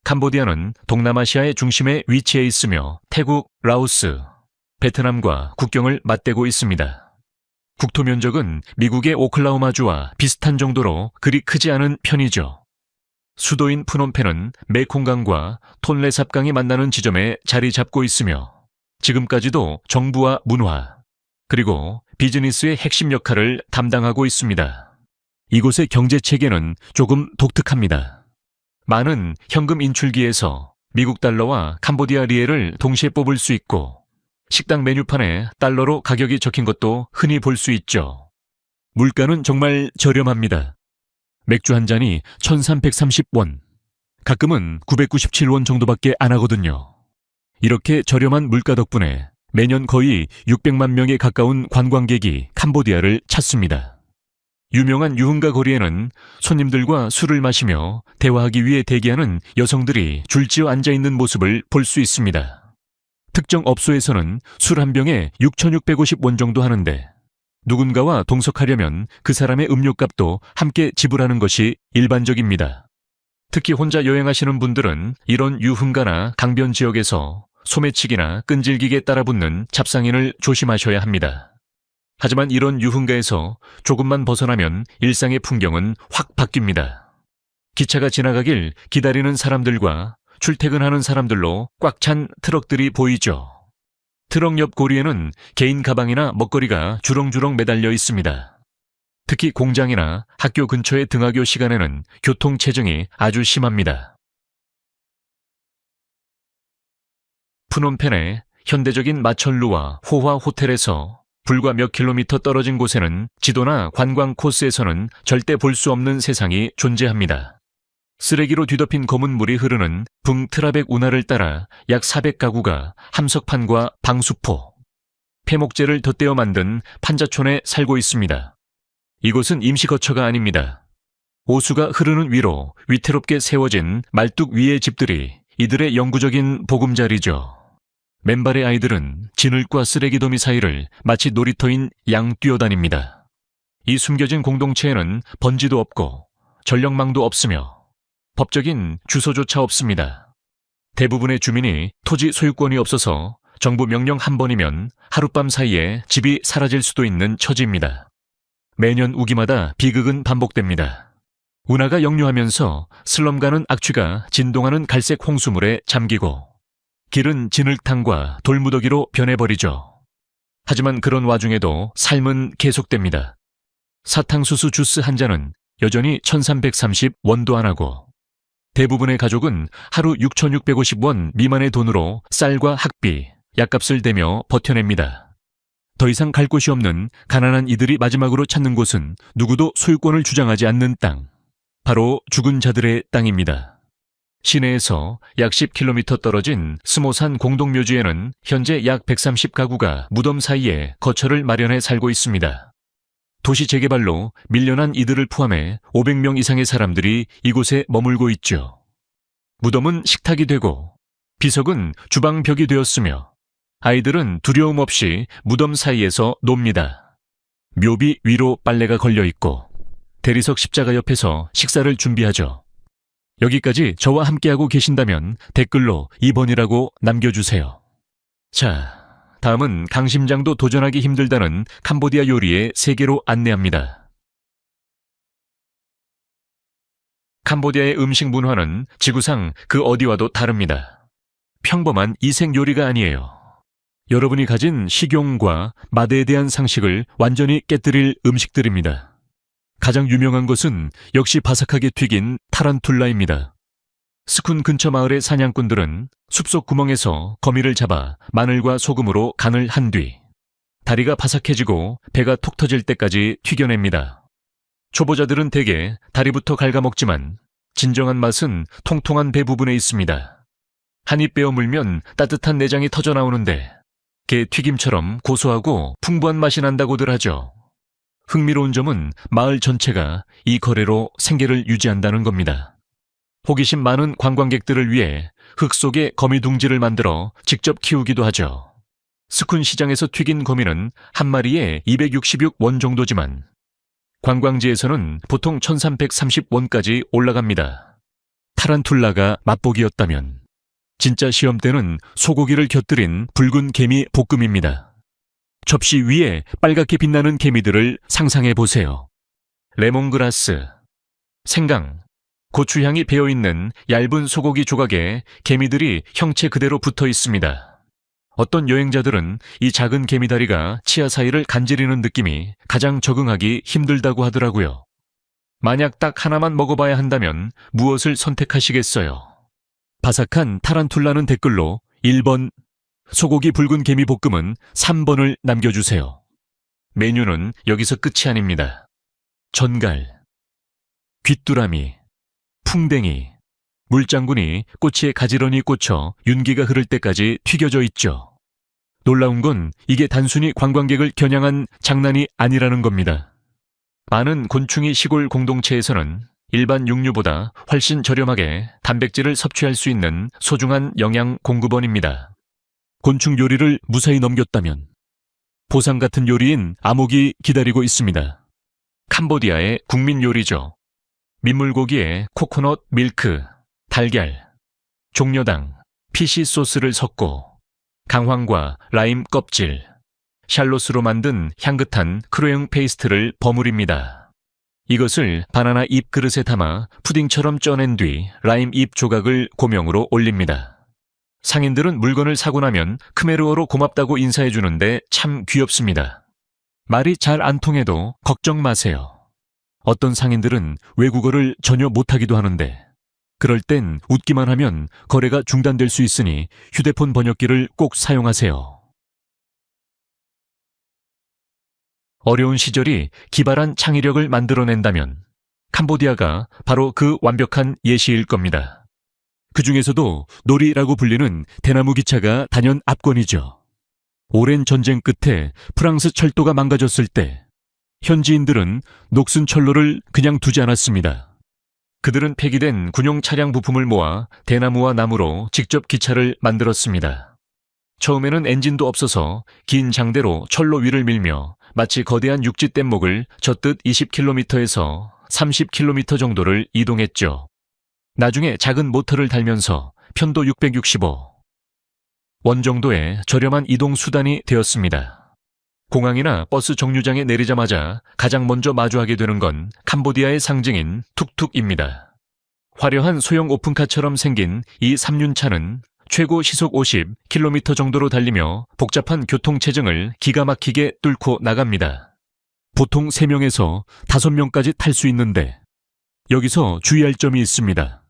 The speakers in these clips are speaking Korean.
캄보디아는 동남아시아의 중심에 위치해 있으며 태국, 라오스, 베트남과 국경을 맞대고 있습니다. 국토 면적은 미국의 오클라호마주와 비슷한 정도로 그리 크지 않은 편이죠. 수도인 프놈펜은 메콩강과 톤레삽강이 만나는 지점에 자리 잡고 있으며 지금까지도 정부와 문화, 그리고 비즈니스의 핵심 역할을 담당하고 있습니다. 이곳의 경제 체계는 조금 독특합니다. 많은 현금 인출기에서 미국 달러와 캄보디아 리엘을 동시에 뽑을 수 있고 식당 메뉴판에 달러로 가격이 적힌 것도 흔히 볼 수 있죠. 물가는 정말 저렴합니다. 맥주 한 잔이 1330원, 가끔은 997원 정도밖에 안 하거든요. 이렇게 저렴한 물가 덕분에 매년 거의 600만 명에 가까운 관광객이 캄보디아를 찾습니다. 유명한 유흥가 거리에는 손님들과 술을 마시며 대화하기 위해 대기하는 여성들이 줄지어 앉아있는 모습을 볼 수 있습니다. 특정 업소에서는 술 한 병에 6,650원 정도 하는데 누군가와 동석하려면 그 사람의 음료값도 함께 지불하는 것이 일반적입니다. 특히 혼자 여행하시는 분들은 이런 유흥가나 강변 지역에서 소매치기나 끈질기게 따라붙는 잡상인을 조심하셔야 합니다. 하지만 이런 유흥가에서 조금만 벗어나면 일상의 풍경은 확 바뀝니다. 기차가 지나가길 기다리는 사람들과 출퇴근하는 사람들로 꽉 찬 트럭들이 보이죠. 트럭 옆 고리에는 개인 가방이나 먹거리가 주렁주렁 매달려 있습니다. 특히 공장이나 학교 근처의 등하교 시간에는 교통체증이 아주 심합니다. 프놈펜의 현대적인 마천루와 호화 호텔에서 불과 몇 킬로미터 떨어진 곳에는 지도나 관광 코스에서는 절대 볼 수 없는 세상이 존재합니다. 쓰레기로 뒤덮인 검은 물이 흐르는 붕트라백 운하를 따라 약 400가구가 함석판과 방수포, 폐목재를 덧대어 만든 판자촌에 살고 있습니다. 이곳은 임시거처가 아닙니다. 오수가 흐르는 위로 위태롭게 세워진 말뚝 위의 집들이 이들의 영구적인 보금자리죠. 맨발의 아이들은 진흙과 쓰레기 더미 사이를 마치 놀이터인 양 뛰어다닙니다. 이 숨겨진 공동체에는 번지도 없고 전력망도 없으며 법적인 주소조차 없습니다. 대부분의 주민이 토지 소유권이 없어서 정부 명령 한 번이면 하룻밤 사이에 집이 사라질 수도 있는 처지입니다. 매년 우기마다 비극은 반복됩니다. 운하가 역류하면서 슬럼가는 악취가 진동하는 갈색 홍수물에 잠기고 길은 진흙탕과 돌무더기로 변해버리죠. 하지만 그런 와중에도 삶은 계속됩니다. 사탕수수 주스 한 잔은 여전히 1330원도 안 하고 대부분의 가족은 하루 6,650원 미만의 돈으로 쌀과 학비, 약값을 대며 버텨냅니다. 더 이상 갈 곳이 없는 가난한 이들이 마지막으로 찾는 곳은 누구도 소유권을 주장하지 않는 땅, 바로 죽은 자들의 땅입니다. 시내에서 약 10km 떨어진 스모산 공동묘지에는 현재 약 130가구가 무덤 사이에 거처를 마련해 살고 있습니다. 도시 재개발로 밀려난 이들을 포함해 500명 이상의 사람들이 이곳에 머물고 있죠. 무덤은 식탁이 되고 비석은 주방벽이 되었으며 아이들은 두려움 없이 무덤 사이에서 놉니다. 묘비 위로 빨래가 걸려 있고 대리석 십자가 옆에서 식사를 준비하죠. 여기까지 저와 함께하고 계신다면 댓글로 2번이라고 남겨주세요. 자, 다음은 강심장도 도전하기 힘들다는 캄보디아 요리의 세계로 안내합니다. 캄보디아의 음식 문화는 지구상 그 어디와도 다릅니다. 평범한 이색 요리가 아니에요. 여러분이 가진 식용과 맛에 대한 상식을 완전히 깨뜨릴 음식들입니다. 가장 유명한 것은 역시 바삭하게 튀긴 타란툴라입니다. 스쿤 근처 마을의 사냥꾼들은 숲속 구멍에서 거미를 잡아 마늘과 소금으로 간을 한 뒤 다리가 바삭해지고 배가 톡 터질 때까지 튀겨냅니다. 초보자들은 대개 다리부터 갉아먹지만 진정한 맛은 통통한 배 부분에 있습니다. 한 입 베어 물면 따뜻한 내장이 터져 나오는데 게 튀김처럼 고소하고 풍부한 맛이 난다고들 하죠. 흥미로운 점은 마을 전체가 이 거래로 생계를 유지한다는 겁니다. 호기심 많은 관광객들을 위해 흙 속에 거미 둥지를 만들어 직접 키우기도 하죠. 스쿤 시장에서 튀긴 거미는 한 마리에 266원 정도지만 관광지에서는 보통 1330원까지 올라갑니다. 타란툴라가 맛보기였다면 진짜 시험 때는 소고기를 곁들인 붉은 개미 볶음입니다. 접시 위에 빨갛게 빛나는 개미들을 상상해 보세요. 레몬그라스, 생강, 고추향이 배어있는 얇은 소고기 조각에 개미들이 형체 그대로 붙어 있습니다. 어떤 여행자들은 이 작은 개미다리가 치아 사이를 간지리는 느낌이 가장 적응하기 힘들다고 하더라고요. 만약 딱 하나만 먹어봐야 한다면 무엇을 선택하시겠어요? 바삭한 타란툴라는 댓글로 1번, 소고기 붉은 개미 볶음은 3번을 남겨주세요. 메뉴는 여기서 끝이 아닙니다. 전갈, 귀뚜라미, 풍뎅이, 물장군이 꼬치에 가지런히 꽂혀 윤기가 흐를 때까지 튀겨져 있죠. 놀라운 건 이게 단순히 관광객을 겨냥한 장난이 아니라는 겁니다. 많은 곤충이 시골 공동체에서는 일반 육류보다 훨씬 저렴하게 단백질을 섭취할 수 있는 소중한 영양 공급원입니다. 곤충 요리를 무사히 넘겼다면 보상 같은 요리인 아목이 기다리고 있습니다. 캄보디아의 국민 요리죠. 민물고기에 코코넛 밀크, 달걀, 종려당, 피시 소스를 섞고 강황과 라임 껍질, 샬롯으로 만든 향긋한 크로영 페이스트를 버무립니다. 이것을 바나나 잎 그릇에 담아 푸딩처럼 쪄낸 뒤 라임 잎 조각을 고명으로 올립니다. 상인들은 물건을 사고 나면 크메르어로 고맙다고 인사해 주는데 참 귀엽습니다. 말이 잘 안 통해도 걱정 마세요. 어떤 상인들은 외국어를 전혀 못하기도 하는데 그럴 땐 웃기만 하면 거래가 중단될 수 있으니 휴대폰 번역기를 꼭 사용하세요. 어려운 시절이 기발한 창의력을 만들어낸다면 캄보디아가 바로 그 완벽한 예시일 겁니다. 그 중에서도 놀이라고 불리는 대나무 기차가 단연 압권이죠. 오랜 전쟁 끝에 프랑스 철도가 망가졌을 때 현지인들은 녹슨 철로를 그냥 두지 않았습니다. 그들은 폐기된 군용 차량 부품을 모아 대나무와 나무로 직접 기차를 만들었습니다. 처음에는 엔진도 없어서 긴 장대로 철로 위를 밀며 마치 거대한 육지 뗏목을 젓듯 20km에서 30km 정도를 이동했죠. 나중에 작은 모터를 달면서 편도 665, 원 정도의 저렴한 이동 수단이 되었습니다. 공항이나 버스 정류장에 내리자마자 가장 먼저 마주하게 되는 건 캄보디아의 상징인 툭툭입니다. 화려한 소형 오픈카처럼 생긴 이 3륜차는 최고 시속 50km 정도로 달리며 복잡한 교통체증을 기가 막히게 뚫고 나갑니다. 보통 3명에서 5명까지 탈 수 있는데 여기서 주의할 점이 있습니다.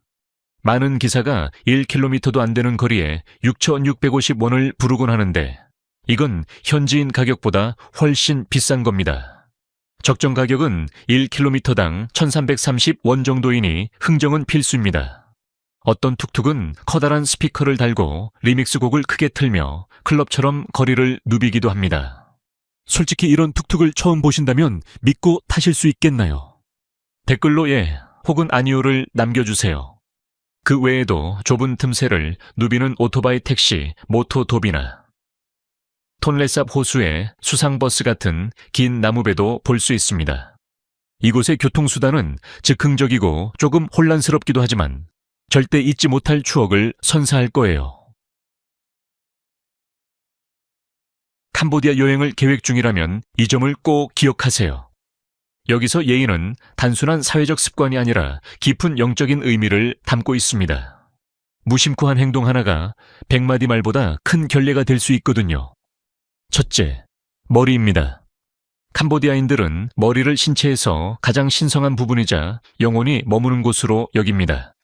많은 기사가 1km도 안 되는 거리에 6,650원을 부르곤 하는데 이건 현지인 가격보다 훨씬 비싼 겁니다. 적정 가격은 1km당 1,330원 정도이니 흥정은 필수입니다. 어떤 툭툭은 커다란 스피커를 달고 리믹스 곡을 크게 틀며 클럽처럼 거리를 누비기도 합니다. 솔직히 이런 툭툭을 처음 보신다면 믿고 타실 수 있겠나요? 댓글로 예 혹은 아니오를 남겨주세요. 그 외에도 좁은 틈새를 누비는 오토바이 택시, 모토도비나 톤레삽 호수의 수상버스 같은 긴 나무배도 볼 수 있습니다. 이곳의 교통수단은 즉흥적이고 조금 혼란스럽기도 하지만 절대 잊지 못할 추억을 선사할 거예요. 캄보디아 여행을 계획 중이라면 이 점을 꼭 기억하세요. 여기서 예의는 단순한 사회적 습관이 아니라 깊은 영적인 의미를 담고 있습니다. 무심코한 행동 하나가 100마디 말보다 큰 결례가 될 수 있거든요. 첫째, 머리입니다. 캄보디아인들은 머리를 신체에서 가장 신성한 부분이자 영혼이 머무는 곳으로 여깁니다.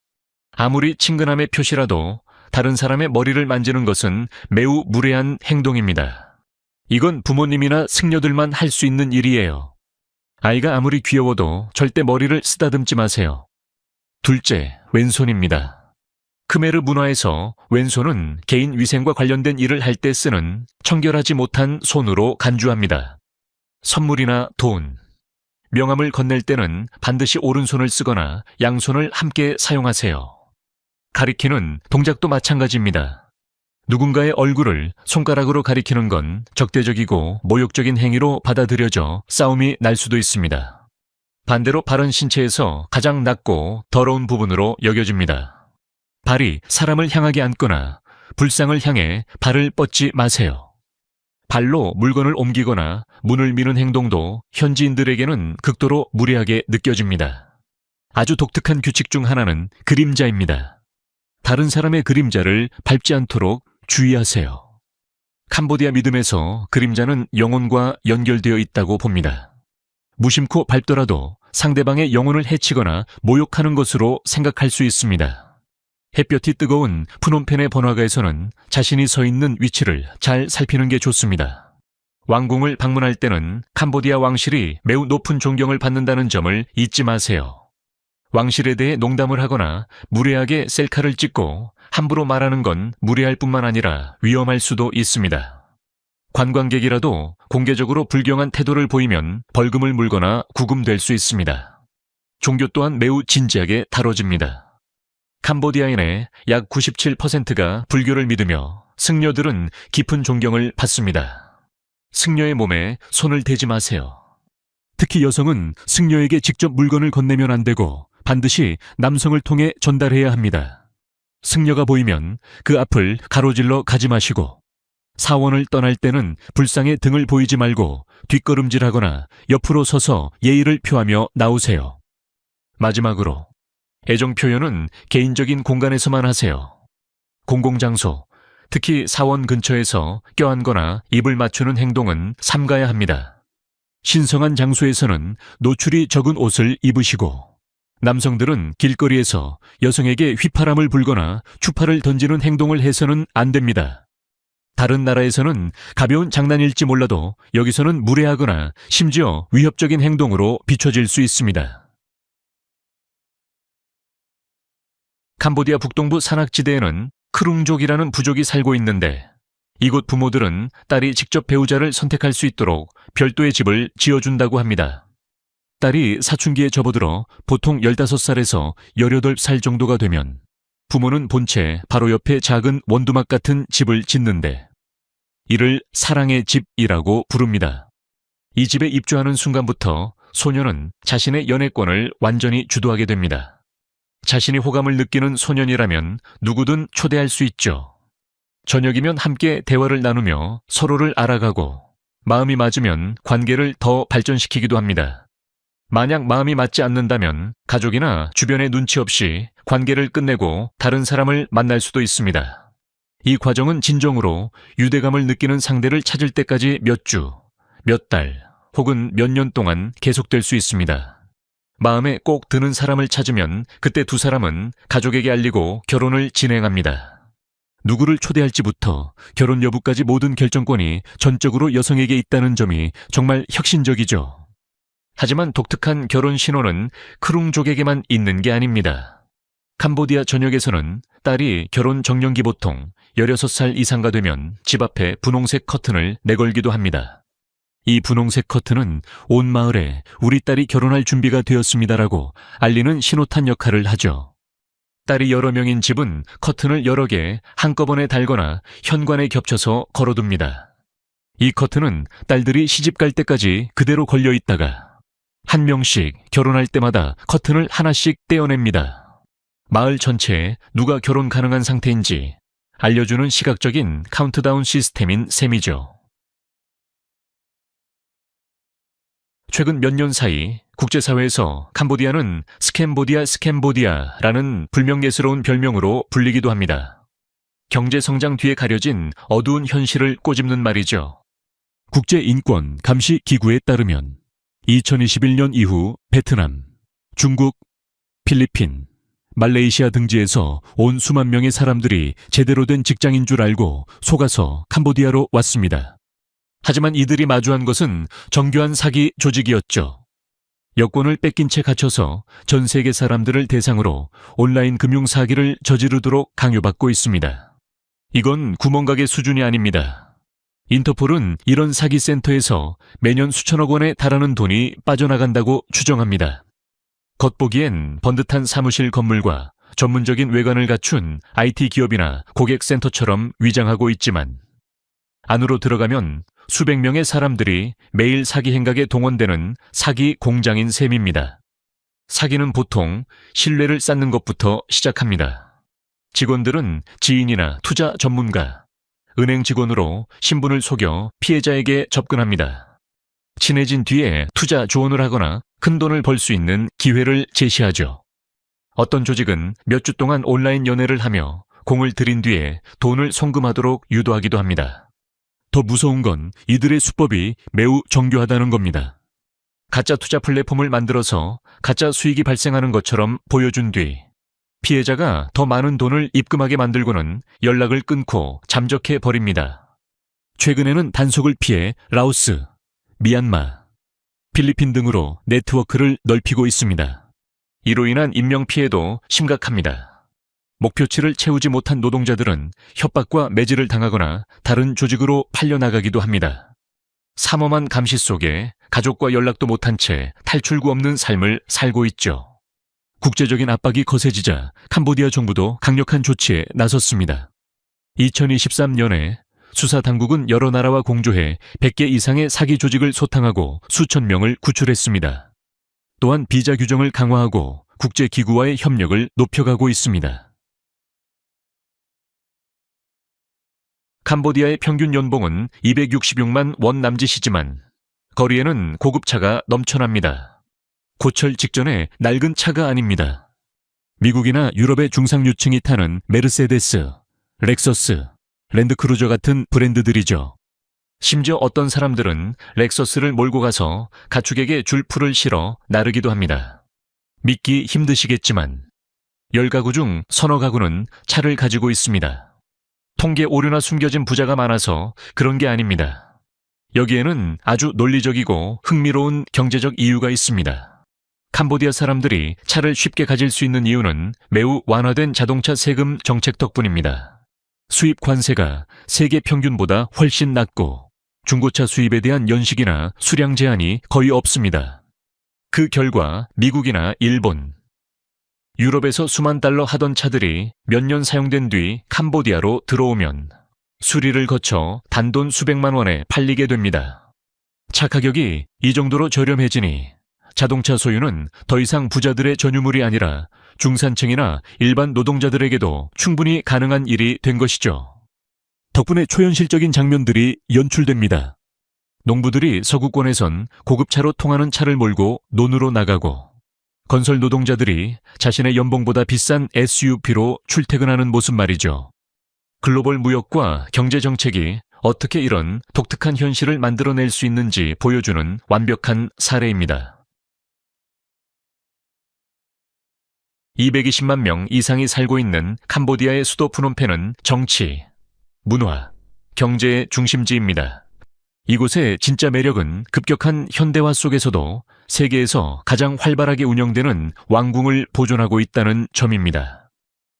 아무리 친근함의 표시라도 다른 사람의 머리를 만지는 것은 매우 무례한 행동입니다. 이건 부모님이나 승려들만 할 수 있는 일이에요. 아이가 아무리 귀여워도 절대 머리를 쓰다듬지 마세요. 둘째, 왼손입니다. 크메르 문화에서 왼손은 개인 위생과 관련된 일을 할 때 쓰는 청결하지 못한 손으로 간주합니다. 선물이나 돈, 명함을 건넬 때는 반드시 오른손을 쓰거나 양손을 함께 사용하세요. 가리키는 동작도 마찬가지입니다. 누군가의 얼굴을 손가락으로 가리키는 건 적대적이고 모욕적인 행위로 받아들여져 싸움이 날 수도 있습니다. 반대로 발은 신체에서 가장 낮고 더러운 부분으로 여겨집니다. 발이 사람을 향하게 앉거나 불상을 향해 발을 뻗지 마세요. 발로 물건을 옮기거나 문을 미는 행동도 현지인들에게는 극도로 무례하게 느껴집니다. 아주 독특한 규칙 중 하나는 그림자입니다. 다른 사람의 그림자를 밟지 않도록 주의하세요. 캄보디아 믿음에서 그림자는 영혼과 연결되어 있다고 봅니다. 무심코 밟더라도 상대방의 영혼을 해치거나 모욕하는 것으로 생각할 수 있습니다. 햇볕이 뜨거운 푸놈펜의 번화가에서는 자신이 서 있는 위치를 잘 살피는 게 좋습니다. 왕궁을 방문할 때는 캄보디아 왕실이 매우 높은 존경을 받는다는 점을 잊지 마세요. 왕실에 대해 농담을 하거나 무례하게 셀카를 찍고 함부로 말하는 건 무례할 뿐만 아니라 위험할 수도 있습니다. 관광객이라도 공개적으로 불경한 태도를 보이면 벌금을 물거나 구금될 수 있습니다. 종교 또한 매우 진지하게 다뤄집니다. 캄보디아인의 약 97%가 불교를 믿으며 승려들은 깊은 존경을 받습니다. 승려의 몸에 손을 대지 마세요. 특히 여성은 승려에게 직접 물건을 건네면 안 되고 반드시 남성을 통해 전달해야 합니다. 승려가 보이면 그 앞을 가로질러 가지 마시고 사원을 떠날 때는 불상의 등을 보이지 말고 뒷걸음질하거나 옆으로 서서 예의를 표하며 나오세요. 마지막으로 애정 표현은 개인적인 공간에서만 하세요. 공공장소, 특히 사원 근처에서 껴안거나 입을 맞추는 행동은 삼가야 합니다. 신성한 장소에서는 노출이 적은 옷을 입으시고 남성들은 길거리에서 여성에게 휘파람을 불거나 추파를 던지는 행동을 해서는 안 됩니다. 다른 나라에서는 가벼운 장난일지 몰라도 여기서는 무례하거나 심지어 위협적인 행동으로 비춰질 수 있습니다. 캄보디아 북동부 산악지대에는 크룽족이라는 부족이 살고 있는데 이곳 부모들은 딸이 직접 배우자를 선택할 수 있도록 별도의 집을 지어준다고 합니다. 딸이 사춘기에 접어들어 보통 15살에서 18살 정도가 되면 부모는 본체 바로 옆에 작은 원두막 같은 집을 짓는데 이를 사랑의 집이라고 부릅니다. 이 집에 입주하는 순간부터 소녀는 자신의 연애권을 완전히 주도하게 됩니다. 자신이 호감을 느끼는 소년이라면 누구든 초대할 수 있죠. 저녁이면 함께 대화를 나누며 서로를 알아가고 마음이 맞으면 관계를 더 발전시키기도 합니다. 만약 마음이 맞지 않는다면 가족이나 주변의 눈치 없이 관계를 끝내고 다른 사람을 만날 수도 있습니다. 이 과정은 진정으로 유대감을 느끼는 상대를 찾을 때까지 몇 주, 몇 달 혹은 몇 년 동안 계속될 수 있습니다. 마음에 꼭 드는 사람을 찾으면 그때 두 사람은 가족에게 알리고 결혼을 진행합니다. 누구를 초대할지부터 결혼 여부까지 모든 결정권이 전적으로 여성에게 있다는 점이 정말 혁신적이죠. 하지만 독특한 결혼 신호는 크룽족에게만 있는 게 아닙니다. 캄보디아 전역에서는 딸이 결혼 정년기 보통 16살 이상가 되면 집 앞에 분홍색 커튼을 내걸기도 합니다. 이 분홍색 커튼은 온 마을에 우리 딸이 결혼할 준비가 되었습니다라고 알리는 신호탄 역할을 하죠. 딸이 여러 명인 집은 커튼을 여러 개 한꺼번에 달거나 현관에 겹쳐서 걸어둡니다. 이 커튼은 딸들이 시집 갈 때까지 그대로 걸려 있다가 한 명씩 결혼할 때마다 커튼을 하나씩 떼어냅니다. 마을 전체에 누가 결혼 가능한 상태인지 알려주는 시각적인 카운트다운 시스템인 셈이죠. 최근 몇 년 사이 국제사회에서 캄보디아는 스캠보디아라는 불명예스러운 별명으로 불리기도 합니다. 경제성장 뒤에 가려진 어두운 현실을 꼬집는 말이죠. 국제인권 감시기구에 따르면 2021년 이후 베트남, 중국, 필리핀, 말레이시아 등지에서 온 수만 명의 사람들이 제대로 된 직장인 줄 알고 속아서 캄보디아로 왔습니다. 하지만 이들이 마주한 것은 정교한 사기 조직이었죠. 여권을 뺏긴 채 갇혀서 전 세계 사람들을 대상으로 온라인 금융 사기를 저지르도록 강요받고 있습니다. 이건 구멍가게 수준이 아닙니다. 인터폴은 이런 사기 센터에서 매년 수천억 원에 달하는 돈이 빠져나간다고 추정합니다. 겉보기엔 번듯한 사무실 건물과 전문적인 외관을 갖춘 IT 기업이나 고객센터처럼 위장하고 있지만 안으로 들어가면 수백 명의 사람들이 매일 사기 행각에 동원되는 사기 공장인 셈입니다. 사기는 보통 신뢰를 쌓는 것부터 시작합니다. 직원들은 지인이나 투자 전문가, 은행 직원으로 신분을 속여 피해자에게 접근합니다. 친해진 뒤에 투자 조언을 하거나 큰돈을 벌 수 있는 기회를 제시하죠. 어떤 조직은 몇 주 동안 온라인 연애를 하며 공을 들인 뒤에 돈을 송금하도록 유도하기도 합니다. 더 무서운 건 이들의 수법이 매우 정교하다는 겁니다. 가짜 투자 플랫폼을 만들어서 가짜 수익이 발생하는 것처럼 보여준 뒤 피해자가 더 많은 돈을 입금하게 만들고는 연락을 끊고 잠적해 버립니다. 최근에는 단속을 피해 라오스, 미얀마, 필리핀 등으로 네트워크를 넓히고 있습니다. 이로 인한 인명피해도 심각합니다. 목표치를 채우지 못한 노동자들은 협박과 매질을 당하거나 다른 조직으로 팔려나가기도 합니다. 삼엄한 감시 속에 가족과 연락도 못한 채 탈출구 없는 삶을 살고 있죠. 국제적인 압박이 거세지자 캄보디아 정부도 강력한 조치에 나섰습니다. 2023년에 수사당국은 여러 나라와 공조해 100개 이상의 사기 조직을 소탕하고 수천 명을 구출했습니다. 또한 비자 규정을 강화하고 국제기구와의 협력을 높여가고 있습니다. 캄보디아의 평균 연봉은 266만 원 남짓이지만 거리에는 고급차가 넘쳐납니다. 고철 직전에 낡은 차가 아닙니다. 미국이나 유럽의 중상류층이 타는 메르세데스, 렉서스, 랜드크루저 같은 브랜드들이죠. 심지어 어떤 사람들은 렉서스를 몰고 가서 가축에게 줄풀을 실어 나르기도 합니다. 믿기 힘드시겠지만 10가구 중 서너 가구는 차를 가지고 있습니다. 통계 오류나 숨겨진 부자가 많아서 그런 게 아닙니다. 여기에는 아주 논리적이고 흥미로운 경제적 이유가 있습니다. 캄보디아 사람들이 차를 쉽게 가질 수 있는 이유는 매우 완화된 자동차 세금 정책 덕분입니다. 수입 관세가 세계 평균보다 훨씬 낮고 중고차 수입에 대한 연식이나 수량 제한이 거의 없습니다. 그 결과 미국이나 일본, 유럽에서 수만 달러 하던 차들이 몇 년 사용된 뒤 캄보디아로 들어오면 수리를 거쳐 단돈 수백만 원에 팔리게 됩니다. 차 가격이 이 정도로 저렴해지니 자동차 소유는 더 이상 부자들의 전유물이 아니라 중산층이나 일반 노동자들에게도 충분히 가능한 일이 된 것이죠. 덕분에 초현실적인 장면들이 연출됩니다. 농부들이 서구권에선 고급차로 통하는 차를 몰고 논으로 나가고 건설 노동자들이 자신의 연봉보다 비싼 SUV로 출퇴근하는 모습 말이죠. 글로벌 무역과 경제 정책이 어떻게 이런 독특한 현실을 만들어낼 수 있는지 보여주는 완벽한 사례입니다. 220만 명 이상이 살고 있는 캄보디아의 수도 프놈펜은 정치, 문화, 경제의 중심지입니다. 이곳의 진짜 매력은 급격한 현대화 속에서도 세계에서 가장 활발하게 운영되는 왕궁을 보존하고 있다는 점입니다.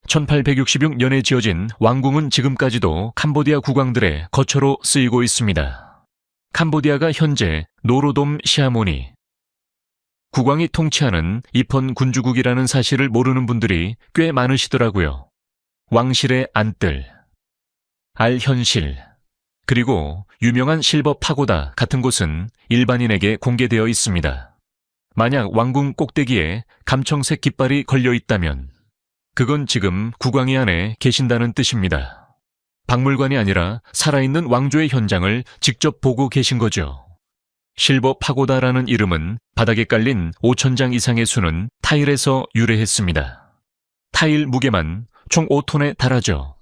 1866년에 지어진 왕궁은 지금까지도 캄보디아 국왕들의 거처로 쓰이고 있습니다. 캄보디아가 현재 노로돔 시아모니, 국왕이 통치하는 이펀 군주국이라는 사실을 모르는 분들이 꽤 많으시더라고요. 왕실의 안뜰, 알현실, 그리고 유명한 실버 파고다 같은 곳은 일반인에게 공개되어 있습니다. 만약 왕궁 꼭대기에 감청색 깃발이 걸려 있다면 그건 지금 국왕이 안에 계신다는 뜻입니다. 박물관이 아니라 살아있는 왕조의 현장을 직접 보고 계신 거죠. 실버 파고다라는 이름은 바닥에 깔린 5,000장 이상의 수는 타일에서 유래했습니다. 타일 무게만 총 5톤에 달하죠.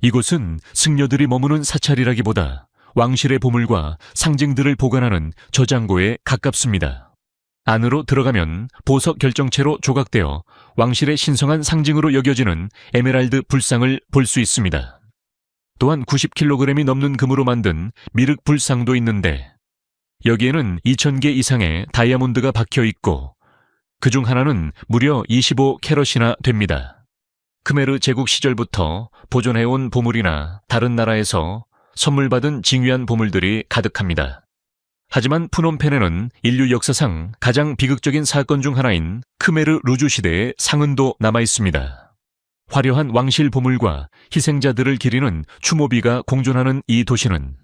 이곳은 승려들이 머무는 사찰이라기보다 왕실의 보물과 상징들을 보관하는 저장고에 가깝습니다. 안으로 들어가면 보석 결정체로 조각되어 왕실의 신성한 상징으로 여겨지는 에메랄드 불상을 볼 수 있습니다. 또한 90kg이 넘는 금으로 만든 미륵 불상도 있는데 여기에는 2,000개 이상의 다이아몬드가 박혀 있고 그중 하나는 무려 25캐럿이나 됩니다. 크메르 제국 시절부터 보존해온 보물이나 다른 나라에서 선물 받은 징귀한 보물들이 가득합니다. 하지만 푸놈펜에는 인류 역사상 가장 비극적인 사건 중 하나인 크메르 루주 시대의 상흔도 남아 있습니다. 화려한 왕실 보물과 희생자들을 기리는 추모비가 공존하는 이 도시는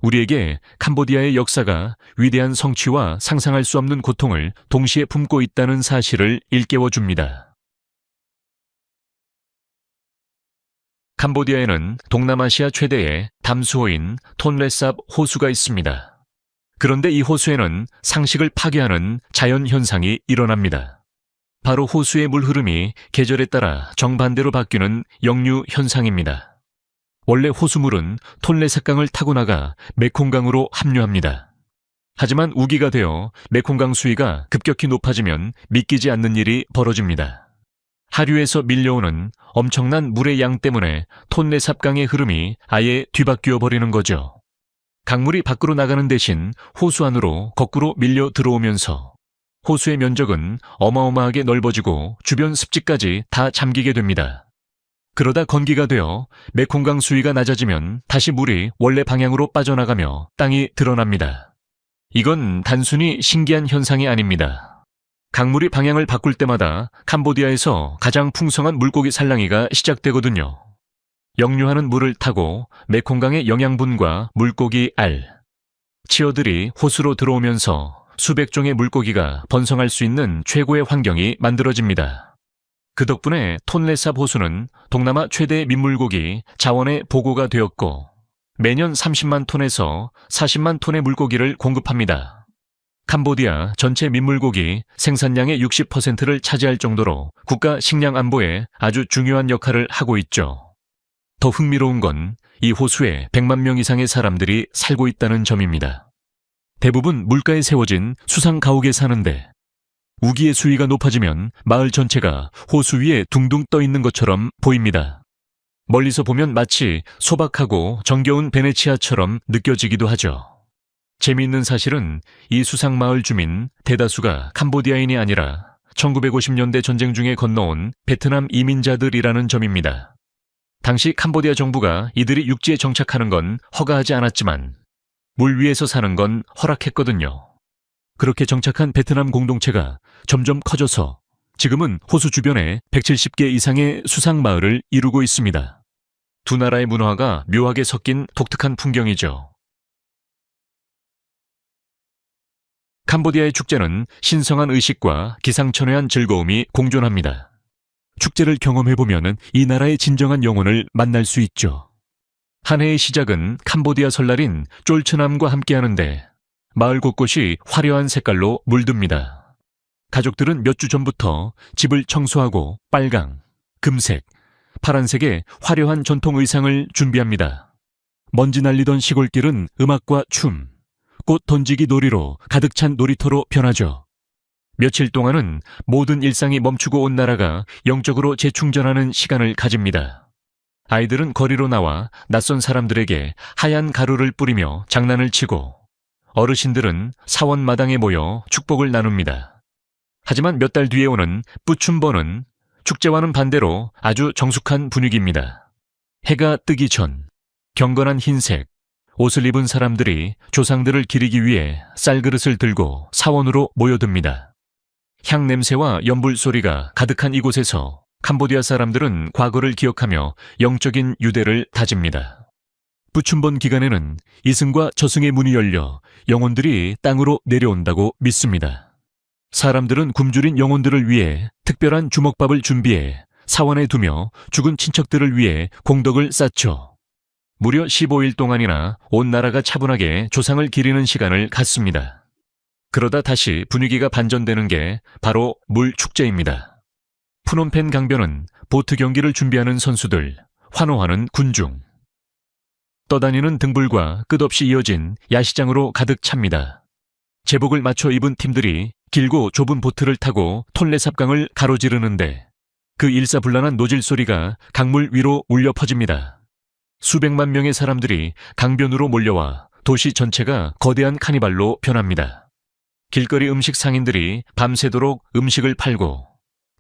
우리에게 캄보디아의 역사가 위대한 성취와 상상할 수 없는 고통을 동시에 품고 있다는 사실을 일깨워 줍니다. 캄보디아에는 동남아시아 최대의 담수호인 톤레삽 호수가 있습니다. 그런데 이 호수에는 상식을 파괴하는 자연 현상이 일어납니다. 바로 호수의 물 흐름이 계절에 따라 정반대로 바뀌는 역류 현상입니다. 원래 호수물은 톤레삽강을 타고 나가 메콩강으로 합류합니다. 하지만 우기가 되어 메콩강 수위가 급격히 높아지면 믿기지 않는 일이 벌어집니다. 하류에서 밀려오는 엄청난 물의 양 때문에 톤레삽강의 흐름이 아예 뒤바뀌어 버리는 거죠. 강물이 밖으로 나가는 대신 호수 안으로 거꾸로 밀려 들어오면서 호수의 면적은 어마어마하게 넓어지고 주변 습지까지 다 잠기게 됩니다. 그러다 건기가 되어 메콩강 수위가 낮아지면 다시 물이 원래 방향으로 빠져나가며 땅이 드러납니다. 이건 단순히 신기한 현상이 아닙니다. 강물이 방향을 바꿀 때마다 캄보디아에서 가장 풍성한 물고기 산란기가 시작되거든요. 역류하는 물을 타고 메콩강의 영양분과 물고기 알, 치어들이 호수로 들어오면서 수백 종의 물고기가 번성할 수 있는 최고의 환경이 만들어집니다. 그 덕분에 톤레삽 호수는 동남아 최대 민물고기 자원의 보고가 되었고 매년 30만 톤에서 40만 톤의 물고기를 공급합니다. 캄보디아 전체 민물고기 생산량의 60%를 차지할 정도로 국가 식량 안보에 아주 중요한 역할을 하고 있죠. 더 흥미로운 건 이 호수에 100만 명 이상의 사람들이 살고 있다는 점입니다. 대부분 물가에 세워진 수상 가옥에 사는데 우기의 수위가 높아지면 마을 전체가 호수 위에 둥둥 떠 있는 것처럼 보입니다. 멀리서 보면 마치 소박하고 정겨운 베네치아처럼 느껴지기도 하죠. 재미있는 사실은 이 수상마을 주민 대다수가 캄보디아인이 아니라 1950년대 전쟁 중에 건너온 베트남 이민자들이라는 점입니다. 당시 캄보디아 정부가 이들이 육지에 정착하는 건 허가하지 않았지만 물 위에서 사는 건 허락했거든요. 그렇게 정착한 베트남 공동체가 점점 커져서 지금은 호수 주변에 170개 이상의 수상마을을 이루고 있습니다. 두 나라의 문화가 묘하게 섞인 독특한 풍경이죠. 캄보디아의 축제는 신성한 의식과 기상천외한 즐거움이 공존합니다. 축제를 경험해보면 이 나라의 진정한 영혼을 만날 수 있죠. 한 해의 시작은 캄보디아 설날인 쫄츠남과 함께하는데 마을 곳곳이 화려한 색깔로 물듭니다. 가족들은 몇 주 전부터 집을 청소하고 빨강, 금색, 파란색의 화려한 전통 의상을 준비합니다. 먼지 날리던 시골길은 음악과 춤, 꽃 던지기 놀이로 가득 찬 놀이터로 변하죠. 며칠 동안은 모든 일상이 멈추고 온 나라가 영적으로 재충전하는 시간을 가집니다. 아이들은 거리로 나와 낯선 사람들에게 하얀 가루를 뿌리며 장난을 치고 어르신들은 사원 마당에 모여 축복을 나눕니다. 하지만 몇 달 뒤에 오는 뿌춤버는 축제와는 반대로 아주 정숙한 분위기입니다. 해가 뜨기 전 경건한 흰색 옷을 입은 사람들이 조상들을 기리기 위해 쌀그릇을 들고 사원으로 모여듭니다. 향 냄새와 연불 소리가 가득한 이곳에서 캄보디아 사람들은 과거를 기억하며 영적인 유대를 다집니다. 뿌춤번 기간에는 이승과 저승의 문이 열려 영혼들이 땅으로 내려온다고 믿습니다. 사람들은 굶주린 영혼들을 위해 특별한 주먹밥을 준비해 사원에 두며 죽은 친척들을 위해 공덕을 쌓죠. 무려 15일 동안이나 온 나라가 차분하게 조상을 기리는 시간을 갖습니다. 그러다 다시 분위기가 반전되는 게 바로 물 축제입니다. 푸놈펜 강변은 보트 경기를 준비하는 선수들, 환호하는 군중, 떠다니는 등불과 끝없이 이어진 야시장으로 가득 찹니다. 제복을 맞춰 입은 팀들이 길고 좁은 보트를 타고 톤레삽강을 가로지르는데 그 일사불란한 노질 소리가 강물 위로 울려 퍼집니다. 수백만 명의 사람들이 강변으로 몰려와 도시 전체가 거대한 카니발로 변합니다. 길거리 음식 상인들이 밤새도록 음식을 팔고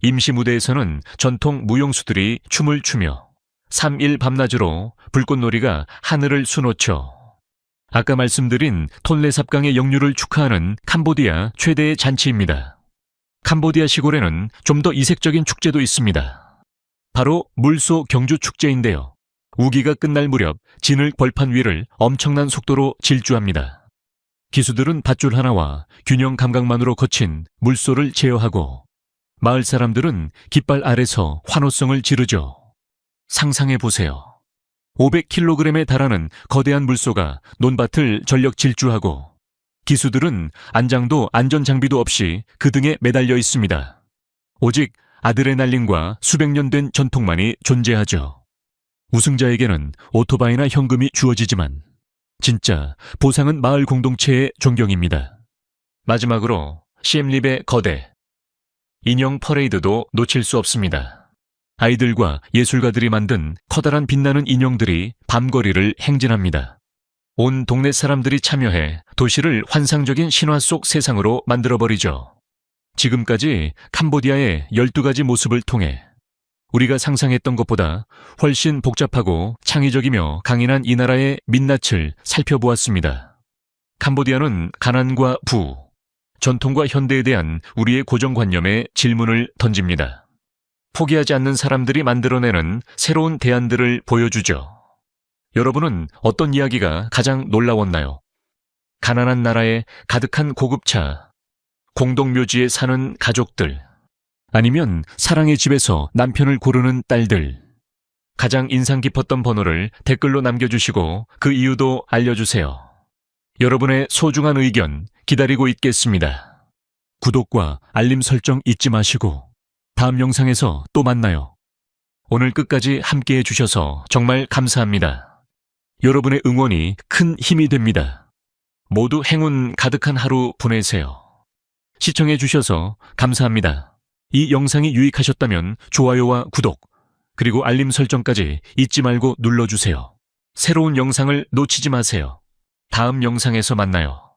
임시 무대에서는 전통 무용수들이 춤을 추며 3일 밤낮으로 불꽃놀이가 하늘을 수놓죠. 아까 말씀드린 톤레삽강의 역류를 축하하는 캄보디아 최대의 잔치입니다. 캄보디아 시골에는 좀 더 이색적인 축제도 있습니다. 바로 물소 경주 축제인데요. 우기가 끝날 무렵 진흙 벌판 위를 엄청난 속도로 질주합니다. 기수들은 밧줄 하나와 균형 감각만으로 거친 물소를 제어하고 마을 사람들은 깃발 아래서 환호성을 지르죠. 상상해 보세요. 500kg에 달하는 거대한 물소가 논밭을 전력 질주하고 기수들은 안장도 안전장비도 없이 그 등에 매달려 있습니다. 오직 아드레날린과 수백 년 된 전통만이 존재하죠. 우승자에게는 오토바이나 현금이 주어지지만 진짜 보상은 마을 공동체의 존경입니다. 마지막으로 시엠립의 거대 인형 퍼레이드도 놓칠 수 없습니다. 아이들과 예술가들이 만든 커다란 빛나는 인형들이 밤거리를 행진합니다. 온 동네 사람들이 참여해 도시를 환상적인 신화 속 세상으로 만들어버리죠. 지금까지 캄보디아의 12가지 모습을 통해 우리가 상상했던 것보다 훨씬 복잡하고 창의적이며 강인한 이 나라의 민낯을 살펴보았습니다. 캄보디아는 가난과 부, 전통과 현대에 대한 우리의 고정관념에 질문을 던집니다. 포기하지 않는 사람들이 만들어내는 새로운 대안들을 보여주죠. 여러분은 어떤 이야기가 가장 놀라웠나요? 가난한 나라에 가득한 고급차, 공동묘지에 사는 가족들, 아니면 사랑의 집에서 남편을 고르는 딸들. 가장 인상 깊었던 번호를 댓글로 남겨주시고 그 이유도 알려주세요. 여러분의 소중한 의견 기다리고 있겠습니다. 구독과 알림 설정 잊지 마시고 다음 영상에서 또 만나요. 오늘 끝까지 함께해 주셔서 정말 감사합니다. 여러분의 응원이 큰 힘이 됩니다. 모두 행운 가득한 하루 보내세요. 시청해 주셔서 감사합니다. 이 영상이 유익하셨다면 좋아요와 구독, 그리고 알림 설정까지 잊지 말고 눌러주세요. 새로운 영상을 놓치지 마세요. 다음 영상에서 만나요.